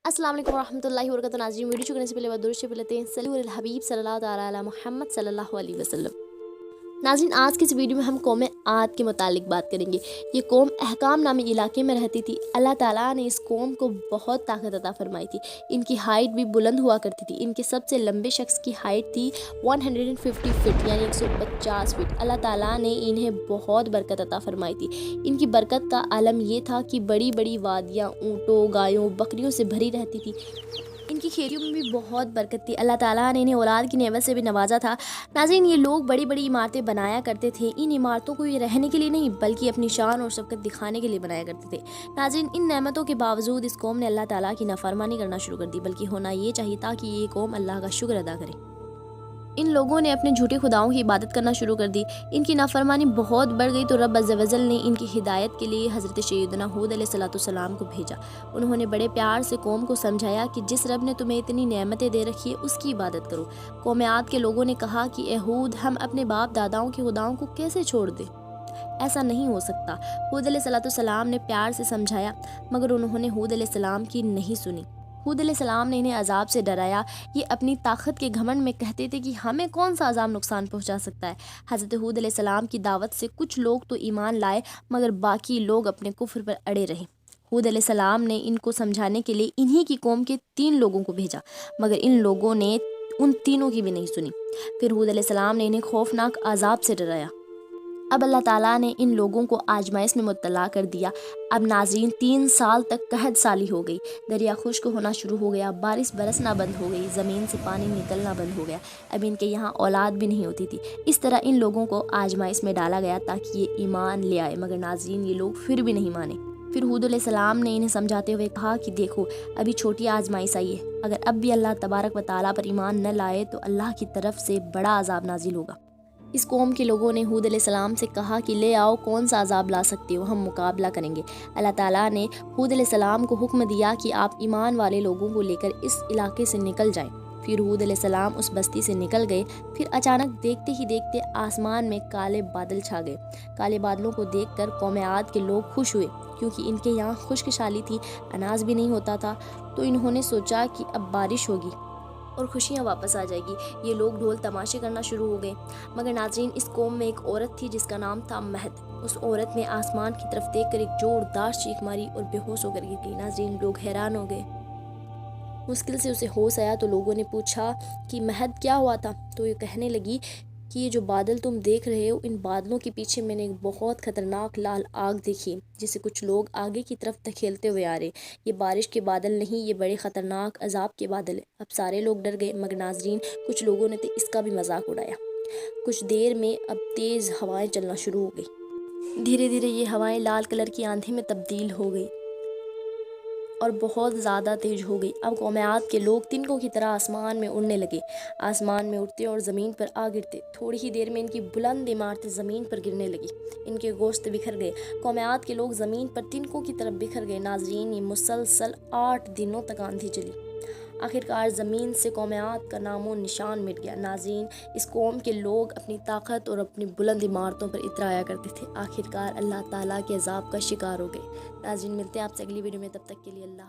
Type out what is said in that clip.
अस्सलाम वालेकुम रहमतुल्लाहि व बरकातहू। नाज़रीन, वीडियो शुरू करने से पहले बहुत दुरूद शरीफ लेते हैं। सल्लल्लाहु अलैहि हबीब सल्लल्लाहु तआला अला मुहम्मद सल्लल्लाहु अलैहि वसल्लम। नाज़रीन, आज की इस वीडियो में हम कौम आद के मुतालिक बात करेंगे। ये कौम अहकाम नामी इलाके में रहती थी। अल्लाह ताला ने इस कौम को बहुत ताकत अता फरमाई थी। इनकी हाइट भी बुलंद हुआ करती थी। इनके सबसे लंबे शख्स की हाइट थी 150 फीट यानी 150 फीट। अल्लाह ताला ने इन्हें बहुत बरकत अता फरमाई थी। इनकी बरकत का आलम ये था कि बड़ी बड़ी वादियाँ ऊँटों, गायों, बकरियों से भरी रहती थी। इनकी खेतियों में भी बहुत बरकत थी। अल्लाह ताला ने इन्हें औलाद की नेमत से भी नवाजा था। नाज़रीन, ये लोग बड़ी बड़ी इमारतें बनाया करते थे। इन इमारतों को ये रहने के लिए नहीं बल्कि अपनी शान और शफ़क़त दिखाने के लिए बनाया करते थे। नाज़रीन, इन नेमतों के बावजूद इस कौम ने अल्लाह ताला की नाफरमानी करना शुरू कर दी, बल्कि होना ये चाहिए था कि ये कौम अल्लाह का शुक्र अदा करे। इन लोगों ने अपने झूठे खुदाओं की इबादत करना शुरू कर दी। इनकी नाफरमानी बहुत बढ़ गई तो रब अज़्ज़ व जल ने इनकी हिदायत के लिए हज़रत सैयदना हूद अलैहिस्सलाम को भेजा। उन्होंने बड़े प्यार से कौम को समझाया कि जिस रब ने तुम्हें इतनी नेमतें दे रखी है उसकी इबादत करो। कौम आद के लोगों ने कहा कि ए हूद, हम अपने बाप दादाओं के खुदाओं को कैसे छोड़ दें? ऐसा नहीं हो सकता। हूद अलैहिस्सलाम ने प्यार से समझाया, मगर उन्होंने हूद अलैहिस्सलाम की नहीं सुनी। हूद अलैहिस्सलाम ने इन्हें अजाब से डराया। ये अपनी ताकत के घमंड में कहते थे कि हमें कौन सा अजाब नुकसान पहुंचा सकता है। हज़रत हूद अलैहिस्सलाम की दावत से कुछ लोग तो ईमान लाए, मगर बाकी लोग अपने कुफ्र पर अड़े रहे। हूद अलैहिस्सलाम ने इनको समझाने के लिए इन्हीं की कौम के 3 लोगों को भेजा, मगर इन लोगों ने उन तीनों की भी नहीं सुनी। फिर हूद अलैहिस्सलाम ने इन्हें खौफनाक अजाब से डराया। अब अल्लाह ताला ने इन लोगों को आजमाइश में मुब्तला कर दिया। अब नाज़रीन, 3 साल तक कहत साली हो गई। दरिया खुश्क होना शुरू हो गया, बारिश बरसना बंद हो गई, ज़मीन से पानी निकलना बंद हो गया। अब इनके यहाँ औलाद भी नहीं होती थी। इस तरह इन लोगों को आजमाइश में डाला गया ताकि ये ईमान ले आए, मगर नाज़रीन, ये लोग फिर भी नहीं माने। फिर हूद अलैहिस्सलाम ने इन्हें समझाते हुए कहा कि देखो, अभी छोटी आजमाइश आई है। अगर अब भी अल्लाह तबारक व तआला पर ईमान न लाए तो अल्लाह की तरफ से बड़ा अजाब नाजिल होगा। इस कौम के लोगों ने हूद अलैहिस्सलाम से कहा कि ले आओ, कौन सा अजाब ला सकते हो, हम मुकाबला करेंगे। अल्लाह ताला ने हूद अलैहिस्सलाम को हुक्म दिया कि आप ईमान वाले लोगों को लेकर इस इलाके से निकल जाएं। फिर हूद अलैहिस्सलाम उस बस्ती से निकल गए। फिर अचानक देखते ही देखते आसमान में काले बादल छा गए। काले बादलों को देखकर कौम आद के लोग खुश हुए, क्योंकि इनके यहाँ खुशकशाली थी, अनाज भी नहीं होता था। तो इन्होंने सोचा कि अब बारिश होगी और खुशियाँ वापस आ जाएगी। ये लोग ढोल तमाशे करना शुरू हो गए। मगर नाज़रीन, इस कौम में एक औरत थी जिसका नाम था महद। उस औरत ने आसमान की तरफ देखकर एक जोरदार चीख मारी और बेहोश होकर गिर गई। नाज़रीन, लोग हैरान हो गए। मुश्किल से उसे होश आया तो लोगों ने पूछा कि महद, क्या हुआ था? तो ये कहने लगी कि ये जो बादल तुम देख रहे हो, इन बादलों के पीछे मैंने एक बहुत खतरनाक लाल आग देखी, जिसे कुछ लोग आगे की तरफ धकेलते हुए आ रहे। ये बारिश के बादल नहीं, ये बड़े खतरनाक अजाब के बादल है। अब सारे लोग डर गए, मगर नाजरीन, कुछ लोगों ने तो इसका भी मजाक उड़ाया। कुछ देर में अब तेज़ हवाएं चलना शुरू हो गई। धीरे धीरे ये हवाएं लाल कलर की आंधी में तब्दील हो गई और बहुत ज़्यादा तेज हो गई। अब कौम आद के लोग तिनकों की तरह आसमान में उड़ने लगे। आसमान में उड़ते और ज़मीन पर आ गिरते। थोड़ी ही देर में इनकी बुलंद इमारतें ज़मीन पर गिरने लगी। इनके गोश्त बिखर गए। कौम आद के लोग ज़मीन पर तिनकों की तरफ बिखर गए। नाजरीन, ये मुसलसल 8 दिनों तक आंधी चली। आखिरकार ज़मीन से कौम आद का नामो निशान मिट गया। नाज़रीन, इस कौम के लोग अपनी ताकत और अपनी बुलंद इमारतों पर इतराया करते थे। आखिरकार अल्लाह ताला के अजाब का शिकार हो गए। नाज़रीन, मिलते हैं आपसे अगली वीडियो में, तब तक के लिए अल्लाह।